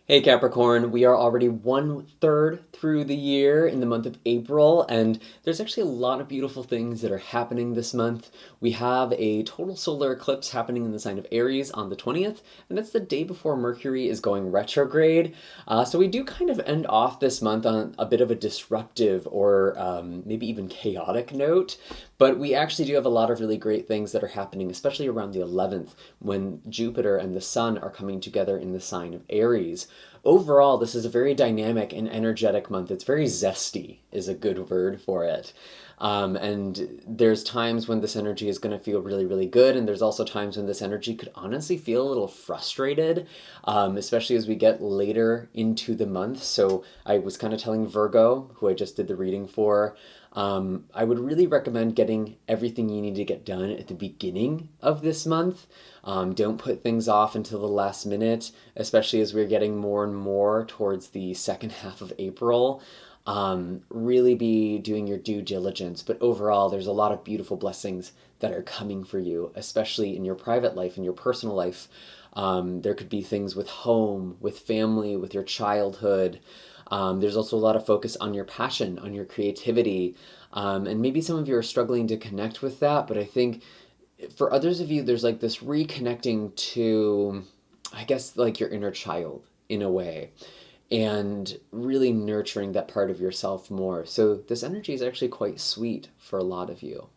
Hey Capricorn, we are already 1/3 through the year in the month of April, and there's actually a lot of beautiful things that are happening this month. We have a total solar eclipse happening in the sign of Aries on the 20th, and that's the day before Mercury is going retrograde. So we do kind of end off this month on a bit of a disruptive or maybe even chaotic note, but we actually do have a lot of really great things that are happening, especially around the 11th when Jupiter and the Sun are coming together in the sign of Aries. Overall, this is a very dynamic and energetic month. It's very zesty, is a good word for it. And there's times when this energy is going to feel really, really good, and there's also times when this energy could honestly feel a little frustrated, especially as we get later into the month. So I was kind of telling Virgo, who I just did the reading for, I would really recommend getting everything you need to get done at the beginning of this month. Don't put things off until the last minute, especially as we're getting more and more towards the second half of April. Really be doing your due diligence, but overall, there's a lot of beautiful blessings that are coming for you, especially in your private life, in your personal life. There could be things with home, with family, with your childhood. There's also a lot of focus on your passion, on your creativity, and maybe some of you are struggling to connect with that, but I think for others of you, there's like this reconnecting to, I guess, like your inner child in a way, and really nurturing that part of yourself more. So this energy is actually quite sweet for a lot of you.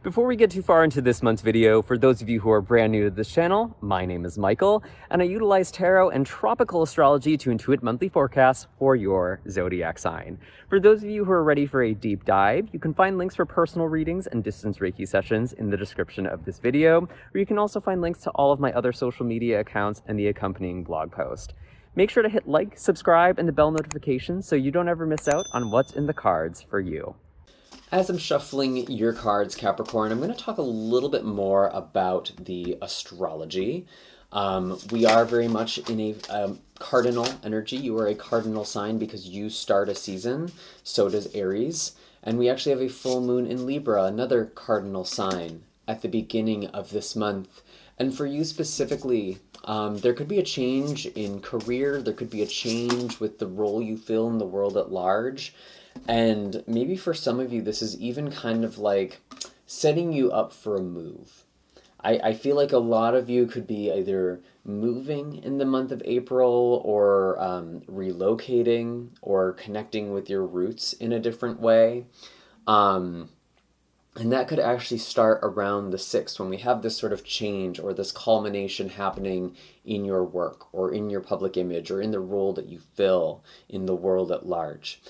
Before we get too far into this month's video, for those of you who are brand new to this channel, my name is Michael, and I utilize tarot and tropical astrology to intuit monthly forecasts for your zodiac sign. For those of you who are ready for a deep dive, you can find links for personal readings and distance Reiki sessions in the description of this video, or you can also find links to all of my other social media accounts and the accompanying blog post. Make sure to hit like, subscribe, and the bell notification so you don't ever miss out on what's in the cards for you. As I'm shuffling your cards, Capricorn, I'm going to talk a little bit more about the astrology. We are very much in a cardinal energy. You are a cardinal sign because you start a season. So does Aries. And we actually have a full moon in Libra, another cardinal sign, at the beginning of this month. And for you specifically, there could be a change in career. There could be a change with the role you fill in the world at large. And maybe for some of you, this is even kind of like setting you up for a move. I feel like a lot of you could be either moving in the month of April or relocating or connecting with your roots in a different way. And that could actually start around the 6th when we have this sort of change or this culmination happening in your work or in your public image or in the role that you fill in the world at large.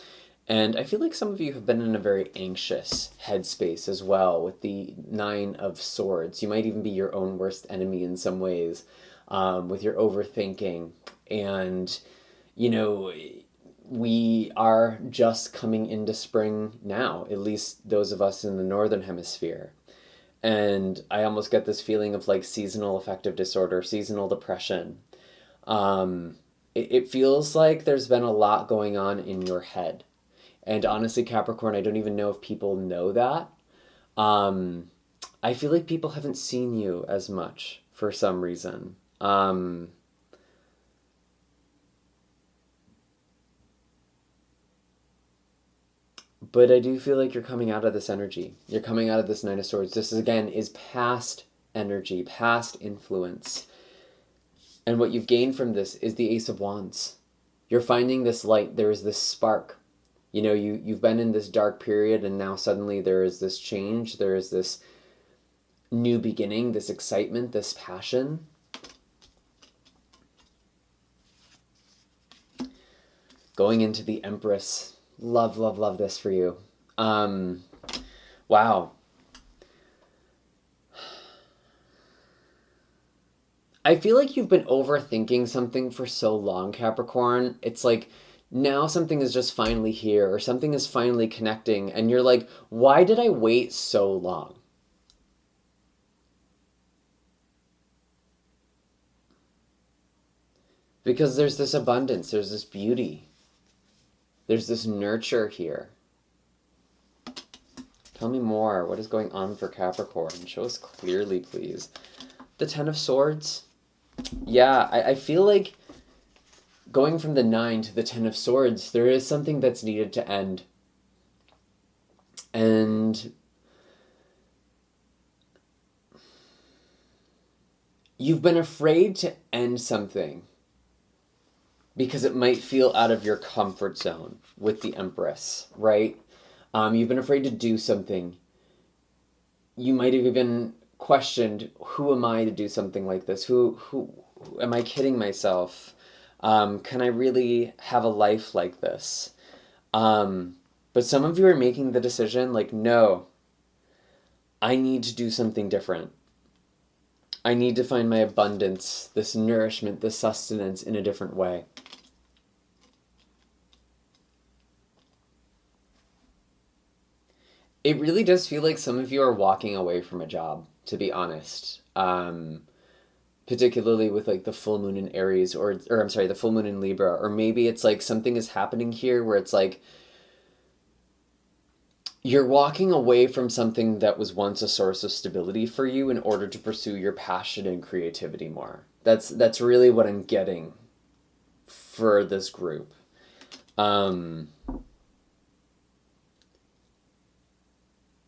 And I feel like some of you have been in a very anxious headspace as well with the Nine of Swords. You might even be your own worst enemy in some ways with your overthinking. And, you know, we are just coming into spring now, at least those of us in the Northern Hemisphere. And I almost get this feeling of like seasonal affective disorder, seasonal depression. It feels like there's been a lot going on in your head. And honestly, Capricorn, I don't even know if people know that. I feel like people haven't seen you as much for some reason. But I do feel like you're coming out of this energy. You're coming out of this Nine of Swords. This, again, is past energy, past influence. And what you've gained from this is the Ace of Wands. You're finding this light. There is this spark. You know, you've been in this dark period, and now suddenly there is this change. There is this new beginning, this excitement, this passion. Going into the Empress. Love, love, love this for you. Wow. I feel like you've been overthinking something for so long, Capricorn. It's like now something is just finally here or something is finally connecting and you're like, why did I wait so long? Because there's this abundance, there's this beauty, there's this nurture here. Tell me more. What is going on for Capricorn? Show us clearly, please. The Ten of Swords. Yeah, I feel like going from the 9 to the 10 of Swords, there is something that's needed to end. And you've been afraid to end something because it might feel out of your comfort zone with the Empress, right? You've been afraid to do something. You might have even questioned, who am I to do something like this? Who am I kidding myself? Can I really have a life like this? But some of you are making the decision like, no, I need to do something different. I need to find my abundance, this nourishment, this sustenance in a different way. It really does feel like some of you are walking away from a job, to be honest. Particularly with like the full moon in Aries, or I'm sorry, the full moon in Libra, or maybe it's like something is happening here where it's like you're walking away from something that was once a source of stability for you in order to pursue your passion and creativity more. That's really what I'm getting for this group. And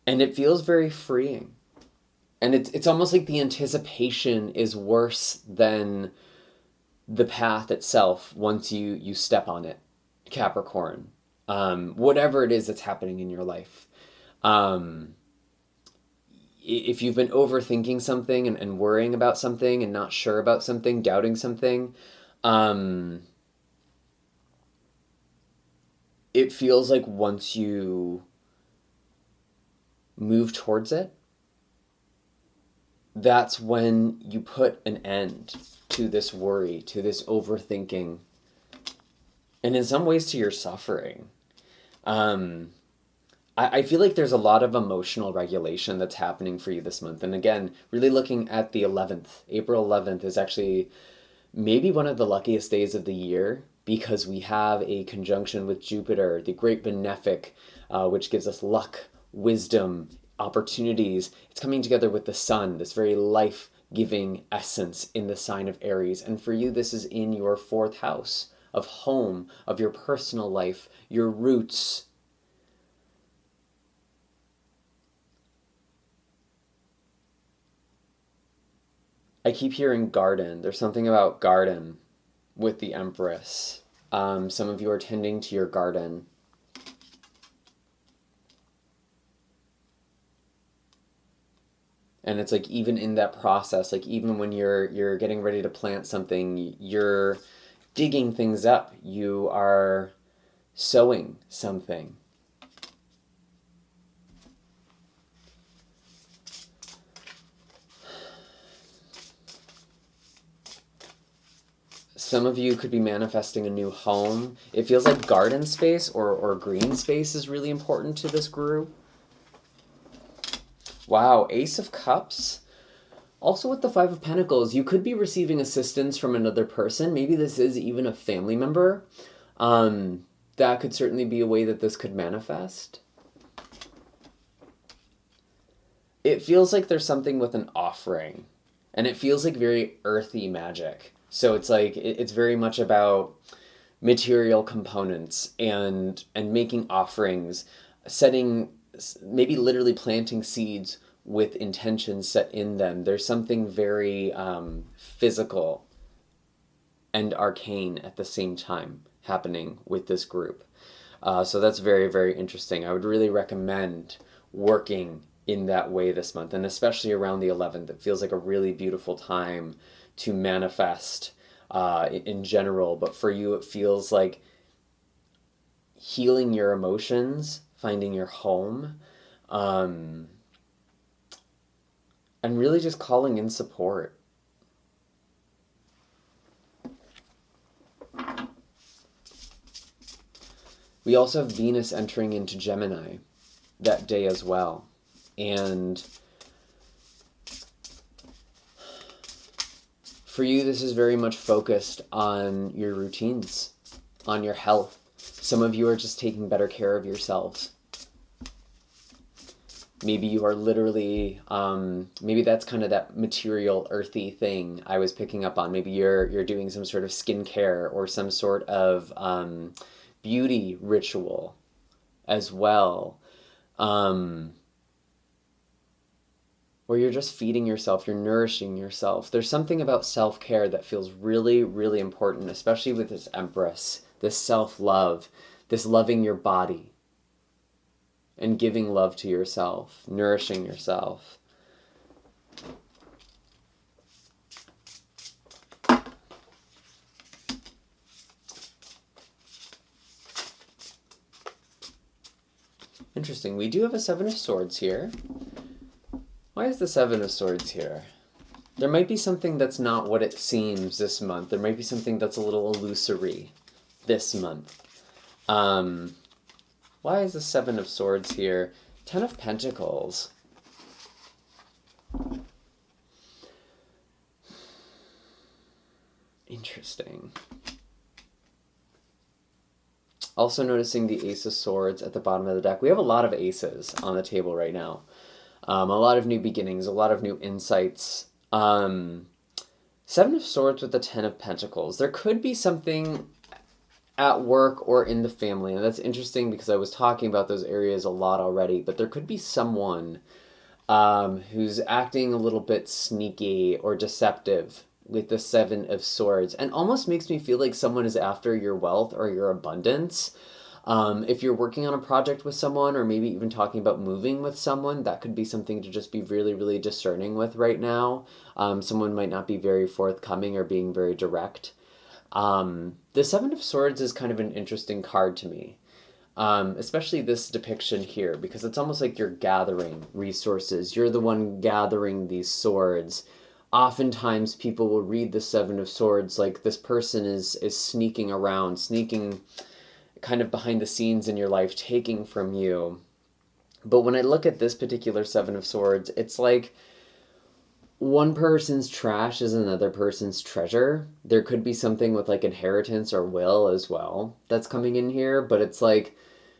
it feels very freeing. And it's almost like the anticipation is worse than the path itself once you step on it, Capricorn. Whatever it is that's happening in your life. If you've been overthinking something and worrying about something and not sure about something, doubting something, it feels like once you move towards it, that's when you put an end to this worry, to this overthinking, and in some ways to your suffering. I feel like there's a lot of emotional regulation that's happening for you this month. And again, really looking at the 11th, April 11th is actually maybe one of the luckiest days of the year because we have a conjunction with Jupiter, the great benefic, which gives us luck, wisdom, opportunities. It's coming together with the sun, this very life-giving essence in the sign of Aries. And for you, this is in your 4th house of home, of your personal life, your roots. I keep hearing garden. There's something about garden with the Empress. Some of you are tending to your garden. And it's like even in that process, like even when you're getting ready to plant something, you're digging things up. You are sowing something. Some of you could be manifesting a new home. It feels like garden space or green space is really important to this guru. Wow, Ace of Cups. Also with the 5 of Pentacles, you could be receiving assistance from another person. Maybe this is even a family member. That could certainly be a way that this could manifest. It feels like there's something with an offering. And it feels like very earthy magic. So it's like, it's very much about material components and making offerings, setting, maybe literally planting seeds with intentions set in them. There's something very physical and arcane at the same time happening with this group. So that's very, very interesting. I would really recommend working in that way this month, and especially around the 11th. It feels like a really beautiful time to manifest in general, but for you it feels like healing your emotions, finding your home, and really just calling in support. We also have Venus entering into Gemini that day as well. And for you, this is very much focused on your routines, on your health. Some of you are just taking better care of yourselves. Maybe you are literally, maybe that's kind of that material, earthy thing I was picking up on. Maybe you're doing some sort of skincare or some sort of beauty ritual as well. Um, or you're just feeding yourself, you're nourishing yourself. There's something about self-care that feels really, really important, especially with this Empress, this self-love, this loving your body and giving love to yourself, nourishing yourself. Interesting. We do have a Seven of Swords here. Why is the Seven of Swords here? There might be something that's not what it seems this month. There might be something that's a little illusory this month. Why is the Seven of Swords here? Ten of Pentacles. Interesting. Also noticing the Ace of Swords at the bottom of the deck. We have a lot of aces on the table right now. A lot of new beginnings, a lot of new insights. Seven of Swords with the Ten of Pentacles. There could be something at work or in the family, and that's interesting because I was talking about those areas a lot already, but there could be someone who's acting a little bit sneaky or deceptive with the Seven of Swords, and almost makes me feel like someone is after your wealth or your abundance. If you're working on a project with someone, or maybe even talking about moving with someone, that could be something to just be really, really discerning with right now. Someone might not be very forthcoming or being very direct. The Seven of Swords is kind of an interesting card to me. Especially this depiction here, because it's almost like you're gathering resources. You're the one gathering these swords. Oftentimes people will read the Seven of Swords like this person is sneaking around, sneaking kind of behind the scenes in your life, taking from you. But when I look at this particular Seven of Swords, it's like one person's trash is another person's treasure. There could be something with like inheritance or will as well that's coming in here, but it's like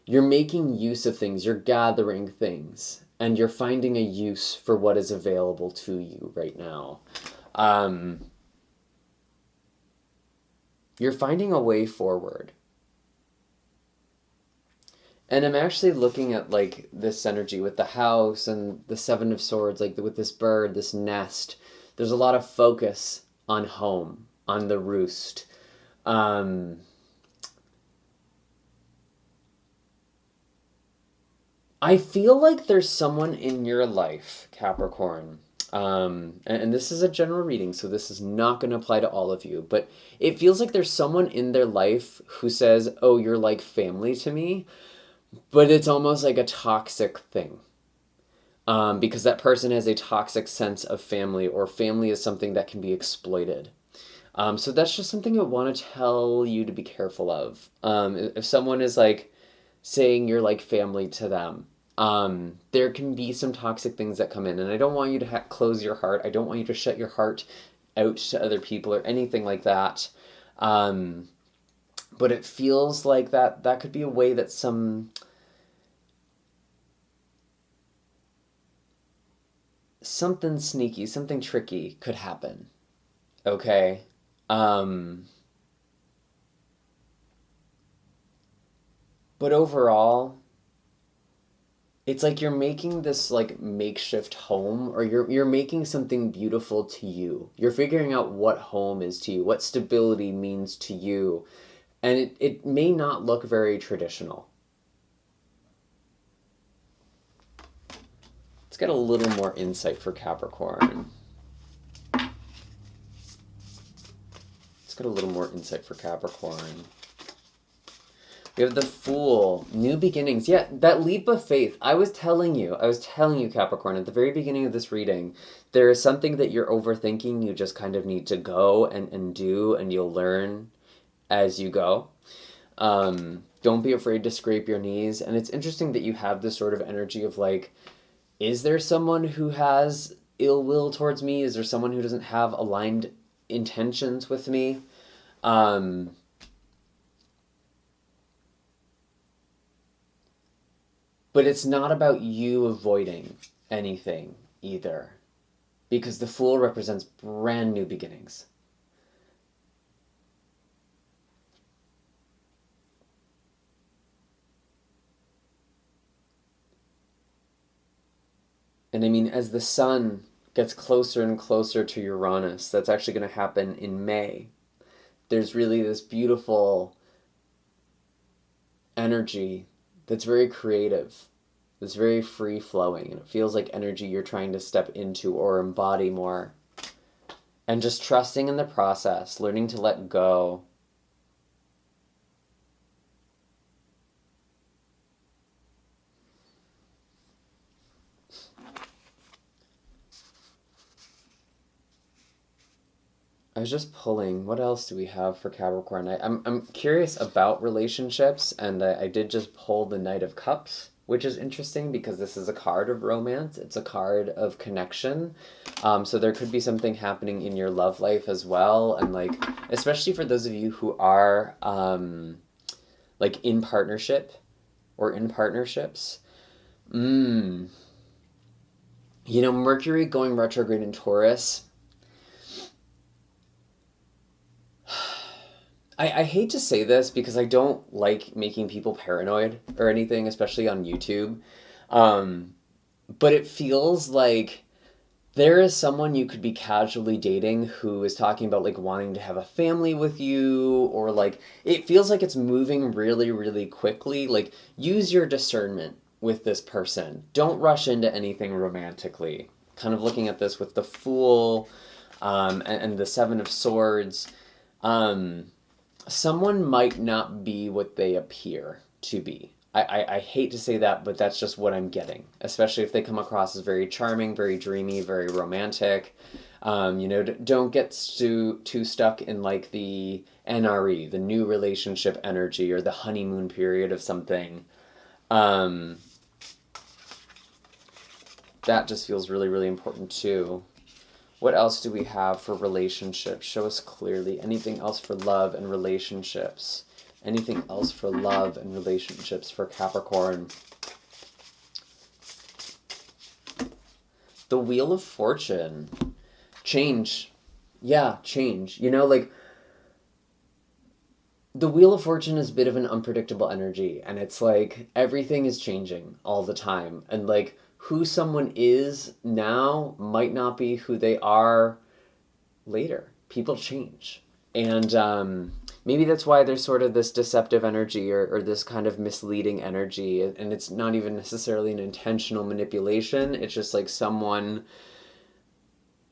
you're making use of things, you're gathering things, and you're finding a use for what is available to you right now. You're finding a way forward. And I'm actually looking at like this energy with the house and the Seven of Swords, like with this bird, this nest. There's a lot of focus on home, on the roost. I feel like there's someone in your life, Capricorn. And this is a general reading, so this is not going to apply to all of you, but it feels like there's someone in their life who says, oh, you're like family to me, but it's almost like a toxic thing. Because that person has a toxic sense of family, or family is something that can be exploited. So that's just something I want to tell you to be careful of. If someone is like saying you're like family to them, there can be some toxic things that come in, and I don't want you to close your heart. I don't want you to shut your heart out to other people or anything like that. But it feels like that could be a way that something sneaky, something tricky could happen. Okay? But overall, it's like you're making this like makeshift home, or you're making something beautiful to you. You're figuring out what home is to you, what stability means to you. And it may not look very traditional. Let's get a little more insight for Capricorn. Let's get a little more insight for Capricorn. We have the Fool, new beginnings. Yeah, that leap of faith. I was telling you, Capricorn, at the very beginning of this reading, there is something that you're overthinking. You just kind of need to go and do, and you'll learn as you go. Don't be afraid to scrape your knees. And it's interesting that you have this sort of energy of like, is there someone who has ill will towards me? Is there someone who doesn't have aligned intentions with me? But it's not about you avoiding anything either, because the Fool represents brand new beginnings. And I mean, as the sun gets closer and closer to Uranus, that's actually going to happen in May. There's really this beautiful energy that's very creative, that's very free flowing, and it feels like energy you're trying to step into or embody more. And just trusting in the process, learning to let go. I was just pulling. What else do we have for Capricorn? I'm curious about relationships, and I did just pull the Knight of Cups, which is interesting because this is a card of romance. It's a card of connection. So there could be something happening in your love life as well, and like especially for those of you who are like in partnership or in partnerships. You know, Mercury going retrograde in Taurus. I hate to say this because I don't like making people paranoid or anything, especially on YouTube. Um, but it feels like there is someone you could be casually dating who is talking about like wanting to have a family with you, or like it feels like it's moving really, really quickly. Like, use your discernment with this person. Don't rush into anything romantically. Kind of looking at this with the Fool and the Seven of Swords. Um, Someone might not be what they appear to be. I hate to say that, but that's just what I'm getting, especially if they come across as very charming, very dreamy, very romantic. You know, don't get too stuck in like the NRE, the new relationship energy, or the honeymoon period of something. Um, that just feels really, really important too. What else do we have for relationships? Show us clearly. Anything else for love and relationships? Anything else for love and relationships for Capricorn? The Wheel of Fortune. Change. Yeah, change. You know, like, the Wheel of Fortune is a bit of an unpredictable energy, and it's like everything is changing all the time. And like, who someone is now might not be who they are later. People change. And maybe that's why there's sort of this deceptive energy, or this kind of misleading energy. And it's not even necessarily an intentional manipulation. It's just like someone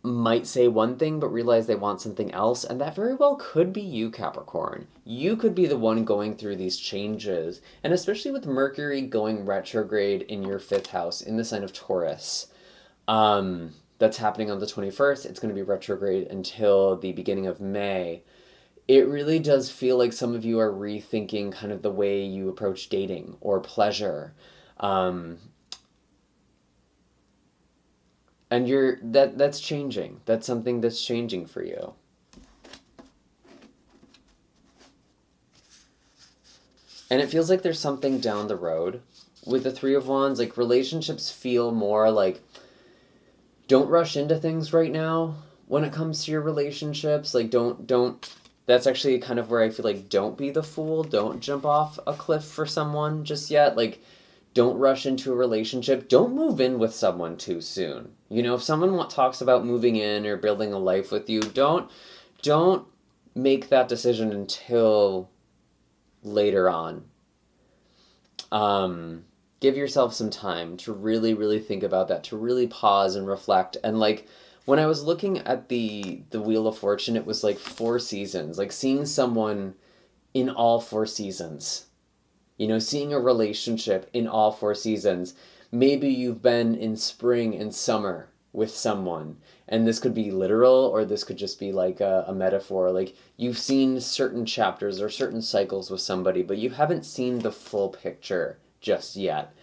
might say one thing but realize they want something else, and that very well could be you, Capricorn. You could be the one going through these changes, and especially with Mercury going retrograde in your fifth house in the sign of Taurus. That's happening on the 21st. It's going to be retrograde until the beginning of May. It really does feel like some of you are rethinking kind of the way you approach dating or pleasure. Um, and that's changing. That's something that's changing for you. And it feels like there's something down the road with the Three of Wands. Like, relationships feel more like, don't rush into things right now when it comes to your relationships. Like, don't that's actually kind of where I feel like, don't be the fool. Don't jump off a cliff for someone just yet. Like, don't rush into a relationship. Don't move in with someone too soon. You know, if someone talks about moving in or building a life with you, don't make that decision until later on. Give yourself some time to really, really think about that, to really pause and reflect. And like, when I was looking at the Wheel of Fortune, it was like 4 seasons, like seeing someone in all 4 seasons. You know, seeing a relationship in all 4 seasons. Maybe you've been in spring and summer with someone, and this could be literal, or this could just be like a metaphor. Like, you've seen certain chapters or certain cycles with somebody, but you haven't seen the full picture just yet.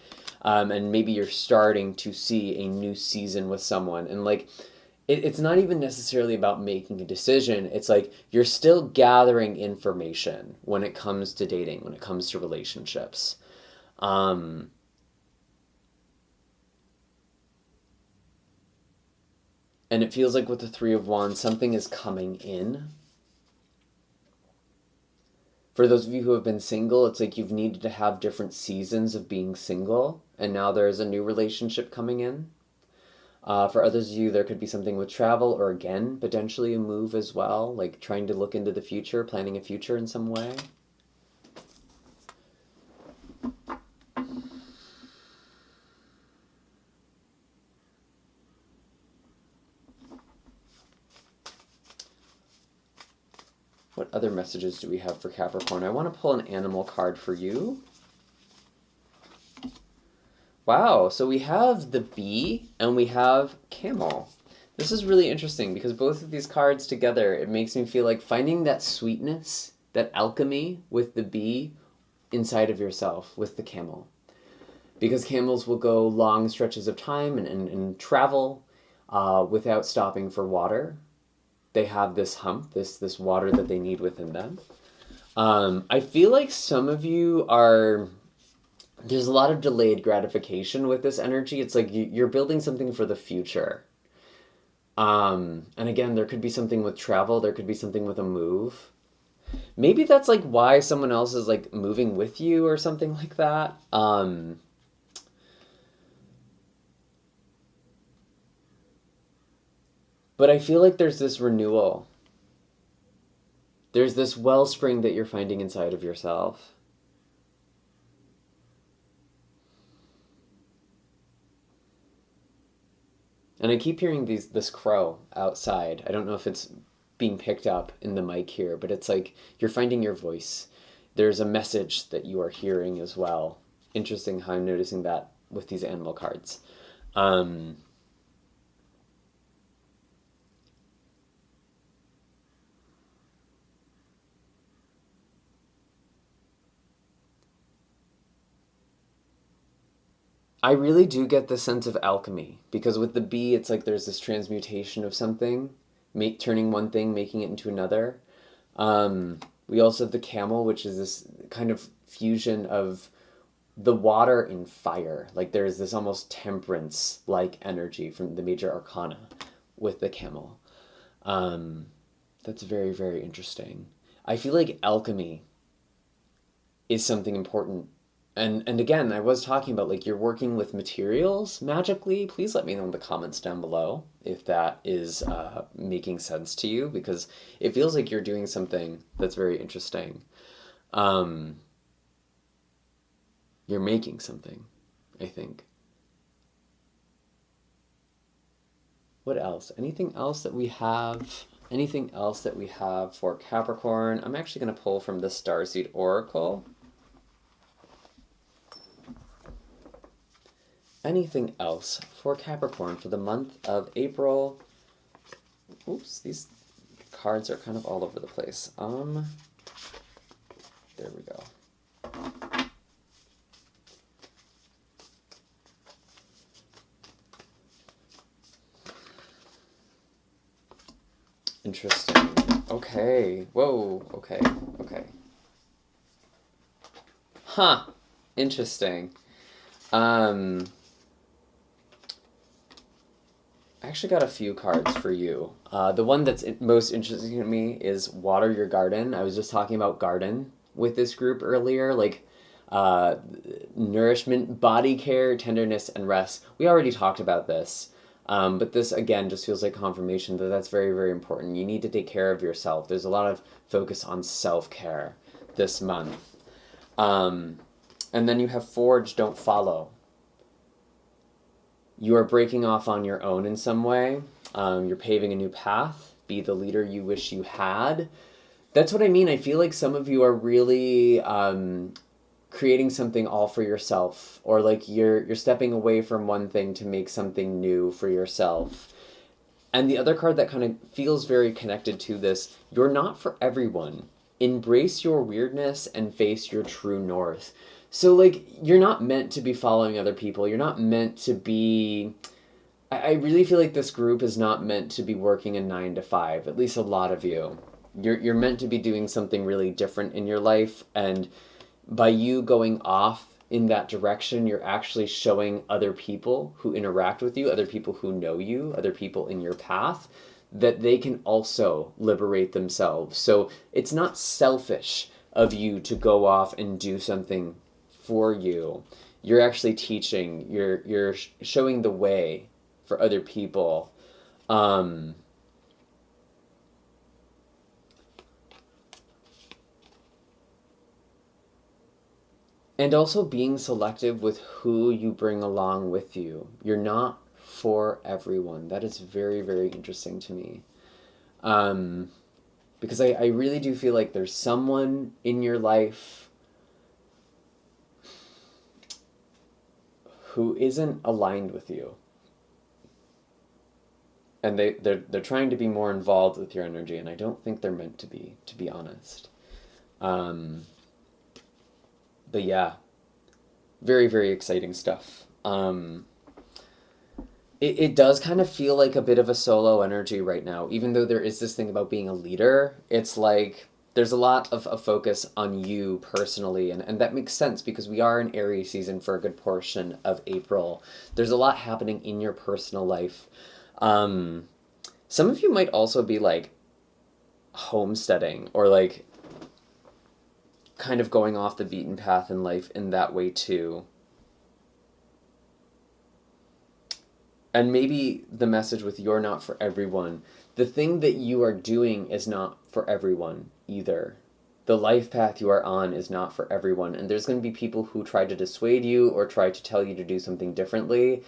And maybe you're starting to see a new season with someone, and like, it's not even necessarily about making a decision. It's like you're still gathering information when it comes to dating, when it comes to relationships. Um, And it feels like with the Three of Wands, something is coming in. For those of you who have been single, it's like you've needed to have different seasons of being single, and now there's a new relationship coming in. For others of you, there could be something with travel, or again, potentially a move as well, like trying to look into the future, planning a future in some way. What other messages do we have for Capricorn? I want to pull an animal card for you. Wow, so we have the bee and we have camel. This is really interesting because both of these cards together, it makes me feel like finding that sweetness, that alchemy with the bee inside of yourself with the camel. Because camels will go long stretches of time and travel without stopping for water. They have this hump, this water that they need within them. I feel like some of you are... There's a lot of delayed gratification with this energy. It's like you're building something for the future. And again, there could be something with travel. There could be something with a move. Maybe that's like why someone else is like moving with you or something like that. But I feel like there's this renewal. There's this wellspring that you're finding inside of yourself. And I keep hearing this crow outside. I don't know if it's being picked up in the mic here, but it's like you're finding your voice. There's a message that you are hearing as well. Interesting how I'm noticing that with these animal cards. I really do get the sense of alchemy, because with the bee, it's like there's this transmutation of something, turning one thing, making it into another. We also have the camel, which is this kind of fusion of the water and fire. Like there's this almost temperance-like energy from the major arcana with the camel. That's very, very interesting. I feel like alchemy is something important. And again, I was talking about like you're working with materials magically. Please let me know in the comments down below if that is making sense to you, because it feels like you're doing something that's very interesting. You're making something, I think. What else? Anything else that we have? Anything else that we have for Capricorn? I'm actually going to pull from the Starseed Oracle. Anything else for Capricorn for the month of April? Oops, these cards are kind of all over the place. There we go. Interesting. Okay. Whoa. Okay. Okay. Huh. Interesting. I actually got a few cards for you. The one that's most interesting to me is Water Your Garden. I was just talking about garden with this group earlier, like nourishment, body care, tenderness, and rest. We already talked about this, but this, again, just feels like confirmation that that's very, very important. You need to take care of yourself. There's a lot of focus on self-care this month. And then you have Forge, Don't Follow. You are breaking off on your own in some way. You're paving a new path. Be the leader you wish you had. That's what I mean. I feel like some of you are really creating something all for yourself, or like you're stepping away from one thing to make something new for yourself. And the other card that kind of feels very connected to this, you're not for everyone. Embrace your weirdness and face your true north. So, like, you're not meant to be following other people. You're not meant to be... I really feel like this group is not meant to be working a 9 to 5, at least a lot of you. You're meant to be doing something really different in your life, and by you going off in that direction, you're actually showing other people who interact with you, other people who know you, other people in your path, that they can also liberate themselves. So it's not selfish of you to go off and do something for you. You're actually teaching, you're showing the way for other people. And also being selective with who you bring along with you. You're not for everyone. That is very, very interesting to me. Because I really do feel like there's someone in your life who isn't aligned with you. And they're trying to be more involved with your energy, and I don't think they're meant to be honest. But yeah, very, very exciting stuff. It does kind of feel like a bit of a solo energy right now, even though there is this thing about being a leader. It's like there's a lot of a focus on you personally, and that makes sense because we are in Aries season for a good portion of April. There's a lot happening in your personal life. Some of you might also be like homesteading or like kind of going off the beaten path in life in that way too. And maybe the message with "you're not for everyone," the thing that you are doing is not for everyone either. The life path you are on is not for everyone, and there's going to be people who try to dissuade you or try to tell you to do something differently.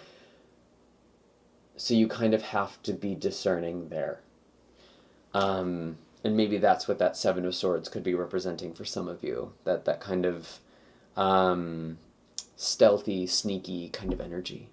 So you kind of have to be discerning there. And maybe that's what that Seven of Swords could be representing for some of you. That kind of stealthy, sneaky kind of energy.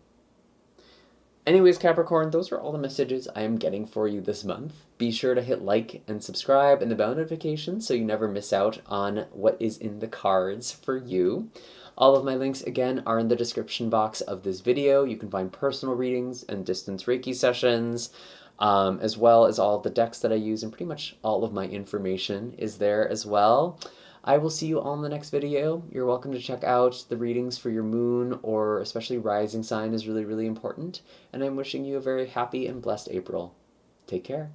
Anyways, Capricorn, those are all the messages I am getting for you this month. Be sure to hit like and subscribe and the bell notification so you never miss out on what is in the cards for you. All of my links, again, are in the description box of this video. You can find personal readings and distance Reiki sessions, as well as all of the decks that I use, and pretty much all of my information is there as well. I will see you all in the next video. You're welcome to check out the readings for your moon or especially rising sign is really, really important. And I'm wishing you a very happy and blessed April. Take care.